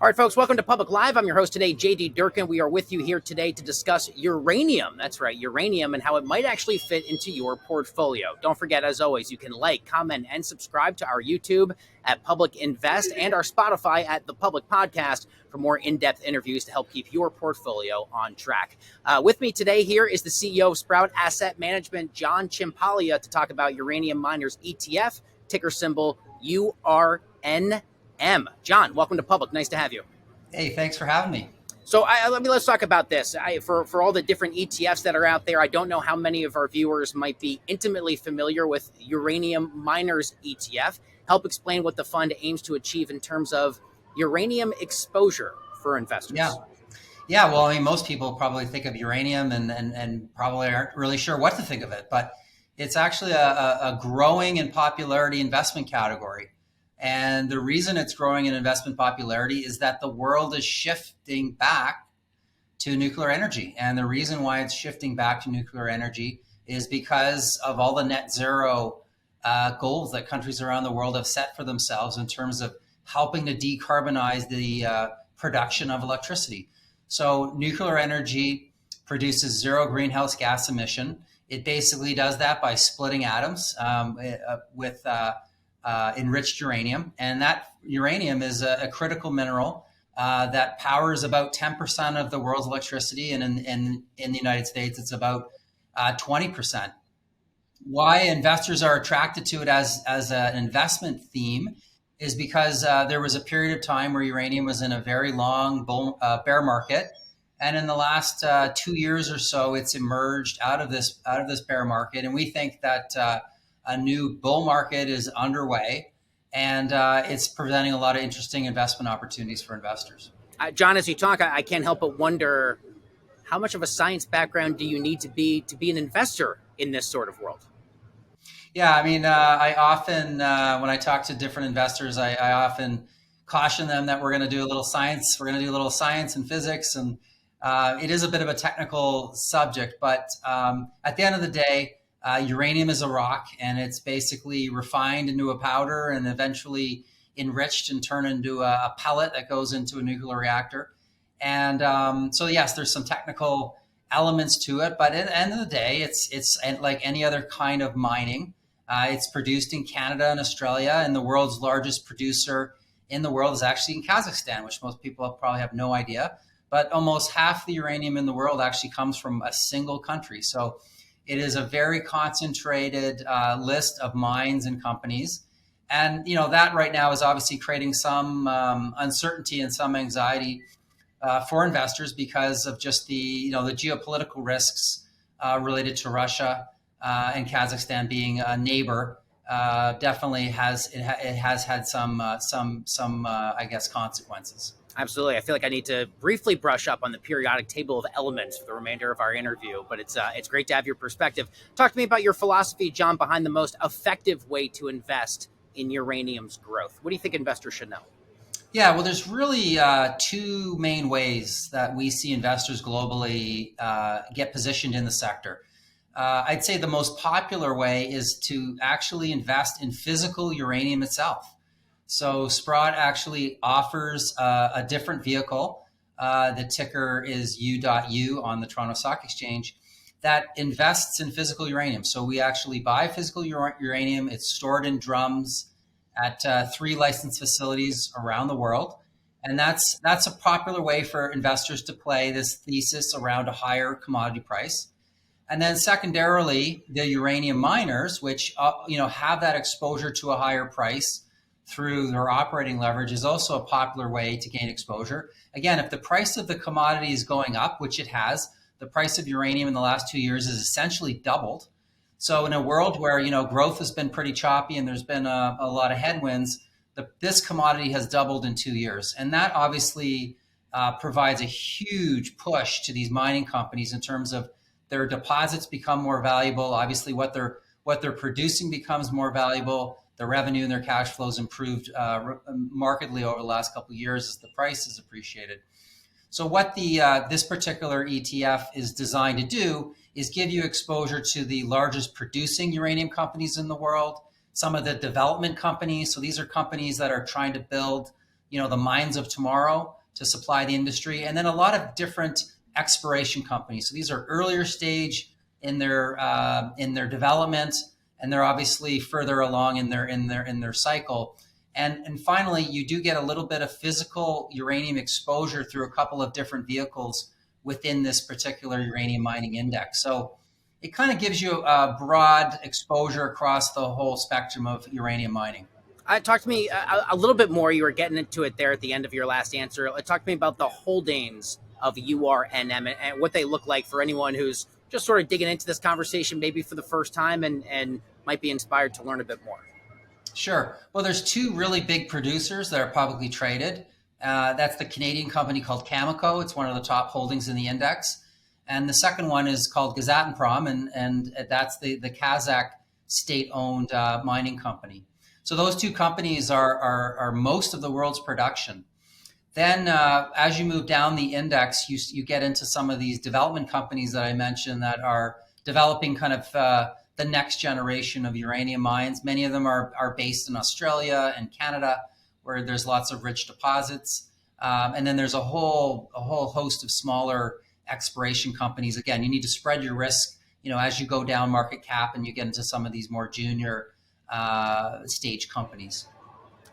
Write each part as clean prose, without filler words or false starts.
All right, folks, welcome to Public Live. I'm your host today, JD Durkin. We are with you here today to discuss uranium. That's right, uranium and how it might actually fit into your portfolio. Don't forget, as always, you can like, comment, and subscribe to our YouTube at Public Invest and our Spotify at The Public Podcast for more in-depth interviews to help keep your portfolio on track. With me today here is the CEO of Sprott Asset Management, John Ciampaglia, to talk about Uranium Miners ETF, ticker symbol URN. John, welcome to Public. Nice to have you. Hey, thanks for having me. So let's talk about this. For all the different ETFs that are out there, I don't know how many of our viewers might be intimately familiar with Uranium Miners ETF. Help explain what the fund aims to achieve in terms of uranium exposure for investors. Yeah. Well, I mean, most people probably think of uranium and probably aren't really sure what to think of it, but it's actually a growing in popularity investment category. And the reason it's growing in investment popularity is that the world is shifting back to nuclear energy. And the reason why it's shifting back to nuclear energy is because of all the net zero goals that countries around the world have set for themselves in terms of helping to decarbonize the production of electricity. So nuclear energy produces zero greenhouse gas emission. It basically does that by splitting atoms with enriched uranium, and that uranium is a critical mineral that powers about 10% of the world's electricity, and in the United States, it's about 20%. Why investors are attracted to it as an investment theme is because there was a period of time where uranium was in a very long bear market, and in the last 2 years or so, it's emerged out of this bear market, and we think that a new bull market is underway, and it's presenting a lot of interesting investment opportunities for investors. John, as you talk, I can't help but wonder, how much of a science background do you need to be an investor in this sort of world? Yeah, I mean, I often, when I talk to different investors, I often caution them that we're going to do a little science. We're going to do a little science and physics, and it is a bit of a technical subject, but at the end of the day, uranium is a rock, and it's basically refined into a powder and eventually enriched and turned into a pellet that goes into a nuclear reactor. And so, yes, there's some technical elements to it, but at the end of the day, it's like any other kind of mining. It's produced in Canada and Australia, and the world's largest producer in the world is actually in Kazakhstan, which most people probably have no idea. But almost half the uranium in the world actually comes from a single country. So it is a very concentrated list of mines and companies. And, that right now is obviously creating some uncertainty and some anxiety for investors because of just the geopolitical risks related to Russia and Kazakhstan being a neighbor. Definitely has had some I guess, consequences. Absolutely. I feel like I need to briefly brush up on the periodic table of elements for the remainder of our interview, but it's great to have your perspective. Talk to me about your philosophy, John, behind the most effective way to invest in uranium's growth. What do you think investors should know? Yeah, well, there's really two main ways that we see investors globally get positioned in the sector. I'd say the most popular way is to actually invest in physical uranium itself. So Sprott actually offers a different vehicle. The ticker is U.U on the Toronto Stock Exchange that invests in physical uranium. So we actually buy physical uranium. It's stored in drums at 3 licensed facilities around the world. And that's a popular way for investors to play this thesis around a higher commodity price. And then secondarily, the uranium miners, which have that exposure to a higher price through their operating leverage, is also a popular way to gain exposure. Again, if the price of the commodity is going up, which it has, the price of uranium in the last 2 years has essentially doubled. So in a world where growth has been pretty choppy and there's been a lot of headwinds, this commodity has doubled in 2 years, and that obviously provides a huge push to these mining companies in terms of their deposits become more valuable. Obviously, what they're producing becomes more valuable. Their revenue and their cash flows improved markedly over the last couple of years as the price is appreciated. So what this particular ETF is designed to do is give you exposure to the largest producing uranium companies in the world, some of the development companies. So these are companies that are trying to build the mines of tomorrow to supply the industry, and then a lot of different exploration companies. So these are earlier stage in their development, and they're obviously further along in their cycle. And finally, you do get a little bit of physical uranium exposure through a couple of different vehicles within this particular uranium mining index. So it kind of gives you a broad exposure across the whole spectrum of uranium mining. Talk to me a little bit more. You were getting into it there at the end of your last answer. Talk to me about the holdings of URNM and what they look like for anyone who's just sort of digging into this conversation maybe for the first time and might be inspired to learn a bit more. Sure. Well, there's two really big producers that are publicly traded. That's the Canadian company called Cameco. It's one of the top holdings in the index. And the second one is called Kazatomprom, and that's the Kazakh state-owned mining company. So those two companies are most of the world's production. Then as you move down the index, you get into some of these development companies that I mentioned that are developing kind of the next generation of uranium mines. Many of them are based in Australia and Canada, where there's lots of rich deposits. And then there's a whole host of smaller exploration companies. Again, you need to spread your risk, as you go down market cap and you get into some of these more junior stage companies.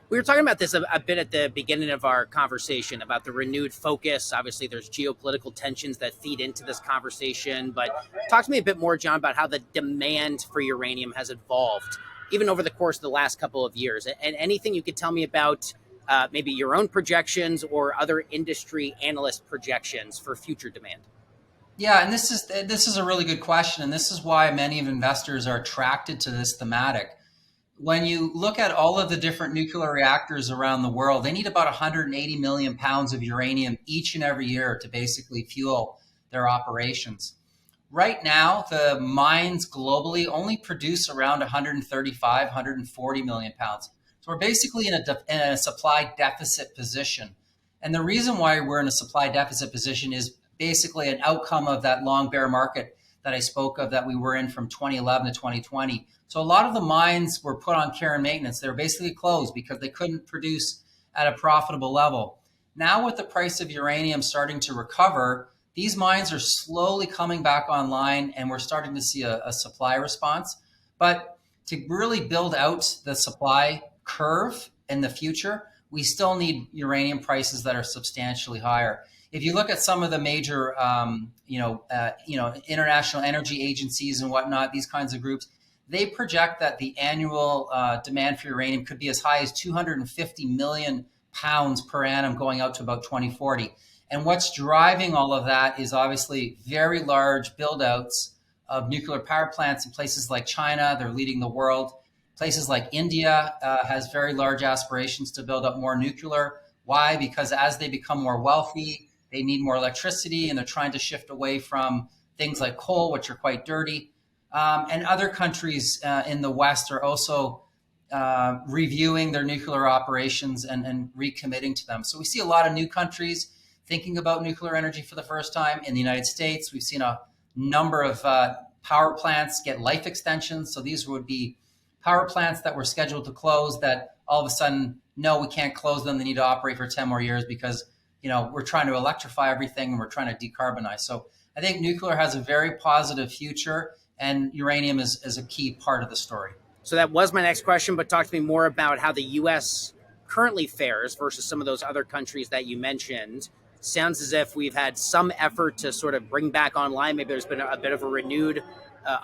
We were talking about this a bit at the beginning of our conversation about the renewed focus. Obviously, there's geopolitical tensions that feed into this conversation. But talk to me a bit more, John, about how the demand for uranium has evolved, even over the course of the last couple of years. And anything you could tell me about maybe your own projections or other industry analyst projections for future demand. Yeah, and this is a really good question. And this is why many of investors are attracted to this thematic. When you look at all of the different nuclear reactors around the world, they need about 180 million pounds of uranium each and every year to basically fuel their operations. Right now, the mines globally only produce around 135, 140 million pounds. So we're basically in a supply deficit position. And the reason why we're in a supply deficit position is basically an outcome of that long bear market that I spoke of that we were in from 2011 to 2020. So a lot of the mines were put on care and maintenance. They were basically closed because they couldn't produce at a profitable level. Now with the price of uranium starting to recover, these mines are slowly coming back online and we're starting to see a supply response. But to really build out the supply curve in the future, we still need uranium prices that are substantially higher. If you look at some of the major, international energy agencies and whatnot, these kinds of groups, they project that the annual demand for uranium could be as high as 250 million pounds per annum going out to about 2040. And what's driving all of that is obviously very large build-outs of nuclear power plants in places like China. They're leading the world. Places like India has very large aspirations to build up more nuclear. Why? Because as they become more wealthy, they need more electricity, and they're trying to shift away from things like coal, which are quite dirty. And other countries in the West are also reviewing their nuclear operations and recommitting to them. So we see a lot of new countries thinking about nuclear energy for the first time. In the United States, we've seen a number of power plants get life extensions. So these would be power plants that were scheduled to close that all of a sudden, no, we can't close them. They need to operate for 10 more years because we're trying to electrify everything and we're trying to decarbonize. So I think nuclear has a very positive future, and uranium is a key part of the story. So that was my next question, but talk to me more about how the U.S. currently fares versus some of those other countries that you mentioned. Sounds as if we've had some effort to sort of bring back online. Maybe there's been a bit of a renewed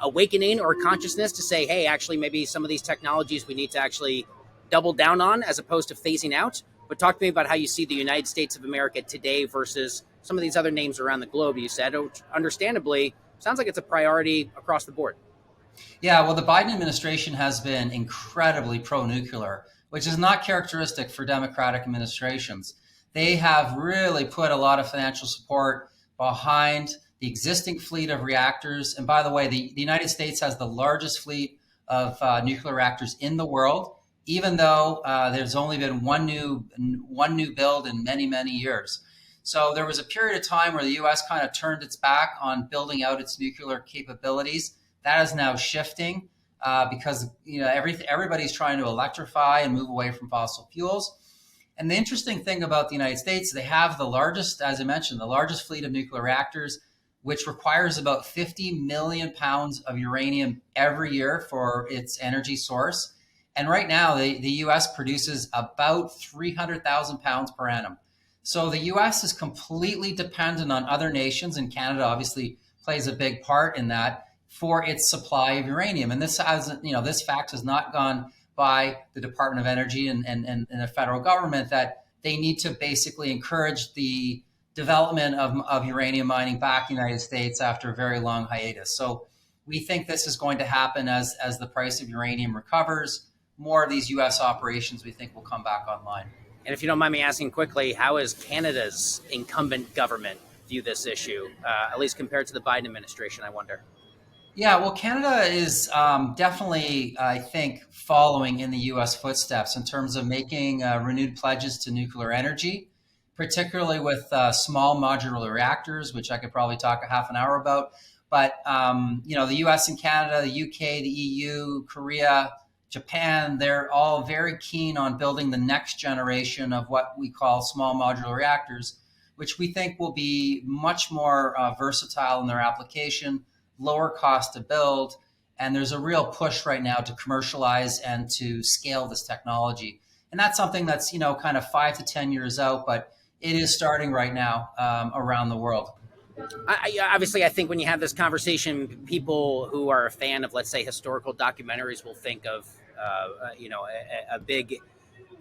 awakening or consciousness to say, hey, actually, maybe some of these technologies we need to actually double down on as opposed to phasing out. But talk to me about how you see the United States of America today versus some of these other names around the globe. You said, understandably, sounds like it's a priority across the board. Yeah, well, the Biden administration has been incredibly pro-nuclear, which is not characteristic for Democratic administrations. They have really put a lot of financial support behind the existing fleet of reactors. And by the way, the United States has the largest fleet of nuclear reactors in the world, even though there's only been one new build in many, many years. So there was a period of time where the U.S. kind of turned its back on building out its nuclear capabilities. That is now shifting because everybody's trying to electrify and move away from fossil fuels. And the interesting thing about the United States, they have the largest, as I mentioned, the largest fleet of nuclear reactors, which requires about 50 million pounds of uranium every year for its energy source. And right now, the US produces about 300,000 pounds per annum. So the US is completely dependent on other nations, and Canada obviously plays a big part in that, for its supply of uranium. And this this fact has not gone by the Department of Energy and the federal government, that they need to basically encourage the development of uranium mining back in the United States after a very long hiatus. So we think this is going to happen as the price of uranium recovers. More of these US operations, we think, will come back online. And if you don't mind me asking quickly, how is Canada's incumbent government view this issue, at least compared to the Biden administration, I wonder? Yeah, well, Canada is definitely, I think, following in the U.S. footsteps in terms of making renewed pledges to nuclear energy, particularly with small modular reactors, which I could probably talk a half an hour about. But, the U.S. and Canada, the U.K., the EU, Korea, Japan, they're all very keen on building the next generation of what we call small modular reactors, which we think will be much more versatile in their application, lower cost to build, and there's a real push right now to commercialize and to scale this technology. And that's something that's, kind of 5 to 10 years out, but it is starting right now around the world. Obviously, I think when you have this conversation, people who are a fan of, let's say, historical documentaries will think of, a big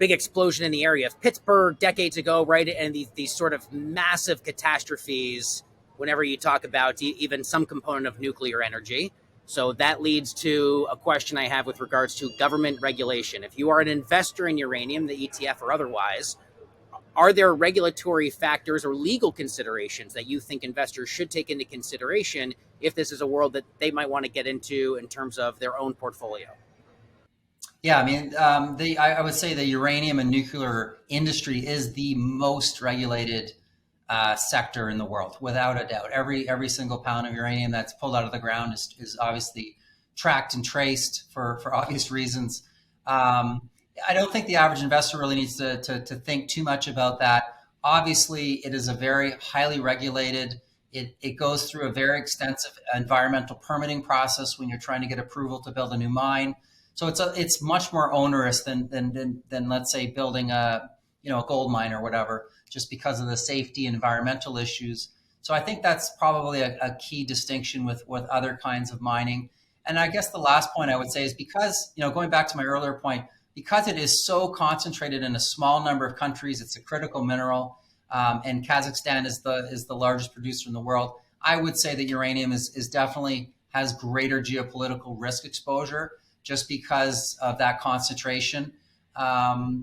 explosion in the area of Pittsburgh decades ago, right? And these sort of massive catastrophes whenever you talk about even some component of nuclear energy. So that leads to a question I have with regards to government regulation. If you are an investor in uranium, the ETF or otherwise, are there regulatory factors or legal considerations that you think investors should take into consideration if this is a world that they might want to get into in terms of their own portfolio? Yeah, I mean, I would say the uranium and nuclear industry is the most regulated sector in the world, without a doubt. Every single pound of uranium that's pulled out of the ground is obviously tracked and traced for obvious reasons. I don't think the average investor really needs to think too much about that. Obviously, it is a very highly regulated. It goes through a very extensive environmental permitting process when you're trying to get approval to build a new mine. So it's much more onerous than let's say building a gold mine or whatever, just because of the safety and environmental issues. So I think that's probably a key distinction with other kinds of mining. And I guess the last point I would say is because, going back to my earlier point, because it is so concentrated in a small number of countries, it's a critical mineral, and Kazakhstan is the largest producer in the world. I would say that uranium is definitely has greater geopolitical risk exposure just because of that concentration.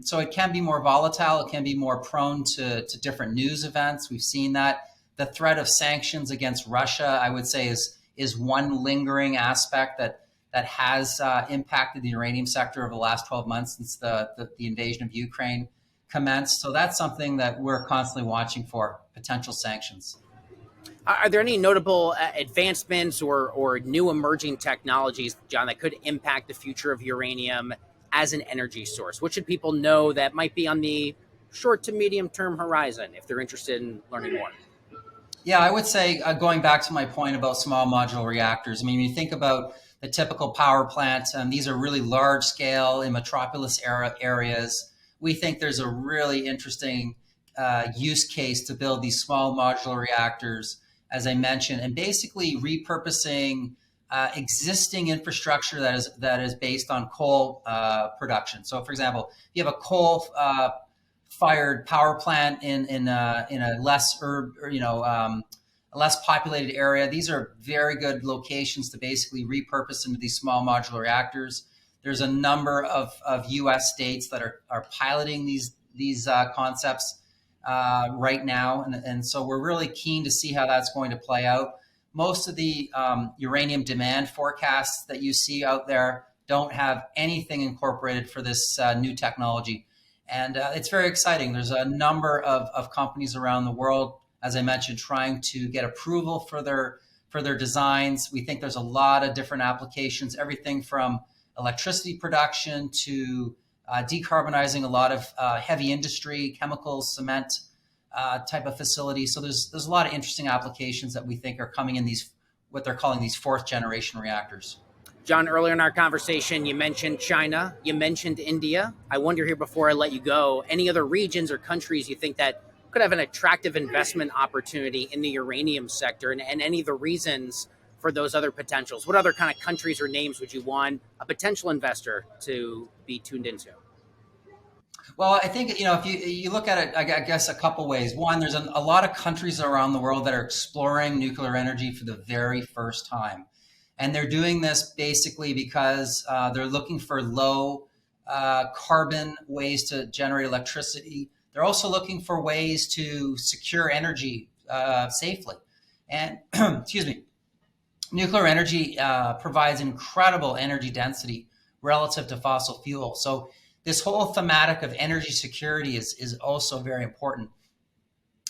So it can be more volatile. It can be more prone to different news events. We've seen that. The threat of sanctions against Russia, I would say, is one lingering aspect that has impacted the uranium sector over the last 12 months since the invasion of Ukraine commenced. So that's something that we're constantly watching for, potential sanctions. Are there any notable advancements or new emerging technologies, John, that could impact the future of uranium as an energy source? What should people know that might be on the short to medium term horizon if they're interested in learning more? Yeah, I would say going back to my point about small modular reactors, I mean, when you think about the typical power plant, these are really large scale in metropolis areas. We think there's a really interesting use case to build these small modular reactors, as I mentioned, and basically repurposing existing infrastructure that is based on coal production. So, for example, if you have a coal fired power plant in a less a less populated area, these are very good locations to basically repurpose into these small modular reactors. There's a number of U.S. states that are piloting these concepts right now, and so we're really keen to see how that's going to play out. Most of the uranium demand forecasts that you see out there don't have anything incorporated for this new technology. And it's very exciting. There's a number of companies around the world, as I mentioned, trying to get approval for their designs. We think there's a lot of different applications, everything from electricity production to decarbonizing a lot of heavy industry, chemicals, cement type of facilities. So there's a lot of interesting applications that we think are coming in these, what they're calling these fourth generation reactors. John, earlier in our conversation, you mentioned China, you mentioned India. I wonder here before I let you go, any other regions or countries you think that could have an attractive investment opportunity in the uranium sector, and any of the reasons for those other potentials? What other kind of countries or names would you want a potential investor to be tuned into? Well, I think, if you look at it, I guess a couple ways. One, there's a lot of countries around the world that are exploring nuclear energy for the very first time. And they're doing this basically because they're looking for low carbon ways to generate electricity. They're also looking for ways to secure energy safely. And, excuse me, nuclear energy provides incredible energy density relative to fossil fuel. So this whole thematic of energy security is also very important.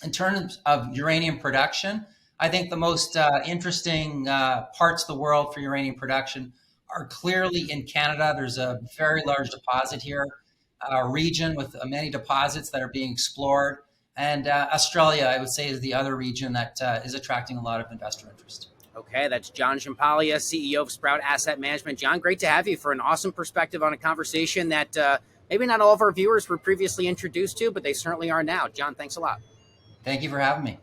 In terms of uranium production, I think the most interesting parts of the world for uranium production are clearly in Canada. There's a very large deposit here, a region with many deposits that are being explored. And Australia, I would say, is the other region that is attracting a lot of investor interest. Okay, that's John Ciampaglia, CEO of Sprott Asset Management. John, great to have you for an awesome perspective on a conversation that maybe not all of our viewers were previously introduced to, but they certainly are now. John, thanks a lot. Thank you for having me.